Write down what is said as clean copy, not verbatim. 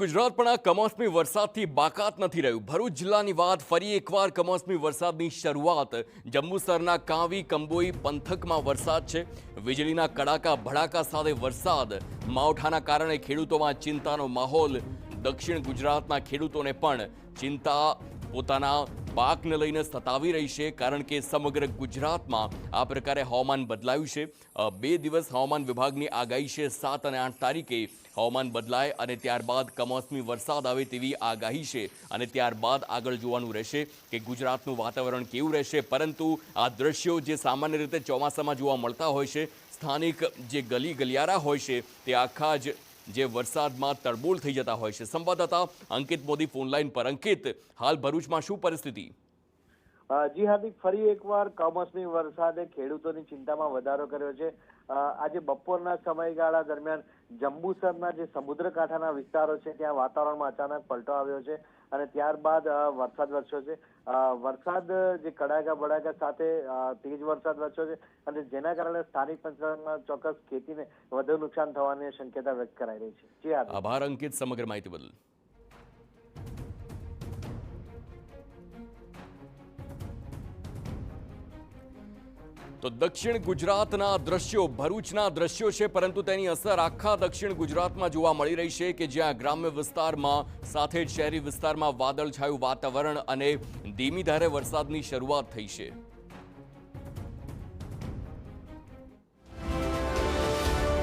ગુજરાત પણ આ કમોસમી વરસાદથી બાકાત નથી રહ્યું। ભરૂચ જિલ્લાની વાત ફરી એકવાર કમોસમી વરસાદની શરૂઆત। જંબુસરના કાવી કંબોઈ પંથકમાં વરસાદ છે। વીજળીના કડાકા ભડાકા સાથે વરસાદ। માવઠાના કારણે ખેડૂતોમાં ચિંતાનો માહોલ। દક્ષિણ ગુજરાતના ખેડૂતોને પણ ચિંતા પોતાના પાકને લઈને સતાવી રહી છે, કારણ કે સમગ્ર ગુજરાતમાં આ પ્રકારે હવામાન બદલાયું છે। 2 દિવસ હવામાન વિભાગની આગાહી છે। 7 અને 8 તારીખે હવામાન બદલાય અને ત્યારબાદ કમોસમી વરસાદ આવે તેવી આગાહી છે અને ત્યારબાદ આગળ જોવાનું રહેશે કે ગુજરાતનું વાતાવરણ કેવું રહેશે। પરંતુ આ દ્રશ્યો જે સામાન્ય રીતે ચોમાસામાં જોવા મળતા હોય છે, સ્થાનિક જે ગલી ગલિયારા હોય છે તે આખા જ જે વરસાદમાં તરબોળ થઈ જતા હોય છે। સંવાદદાતા અંકિત મોદી ફોનલાઈન પર। અંકિત, હાલ ભરૂચમાં શું પરિસ્થિતિ? જી હાર્દિક, ફરી એકવાર કમોસમી વરસાદે ખેડૂતોની ચિંતામાં વધારો કર્યો છે। આજે બપોરના સમયગાળા દરમિયાન જંબુસરના જે સમુદ્રકાંઠાના વિસ્તારો છે ત્યાં વાતાવરણમાં અચાનક પલટો આવ્યો છે અને ત્યારબાદ વરસાદ વરસ્યો છે। વરસાદ જે કડાકા ભડાકા સાથે તેજ વરસાદ વરસ્યો છે અને જેના કારણે સ્થાનિક પંચાયતમાં ચોક્કસ ખેતીને વધુ નુકસાન થવાની શક્યતા વ્યક્ત કરાઈ રહી છે। જી હાર્દિક, આભાર અંકિત સમગ્ર માહિતી બદલ। તો દક્ષિણ ગુજરાતના દ્રશ્યો, ભરૂચના દ્રશ્યો છે, પરંતુ તેની અસર આખા દક્ષિણ ગુજરાતમાં જોવા મળી રહી છે કે જ્યાં ગ્રામ્ય વિસ્તારમાં સાથે જ શહેરી વિસ્તારમાં વાદળછાયું વાતાવરણ અને ધીમી ધારે વરસાદની શરૂઆત થઈ છે।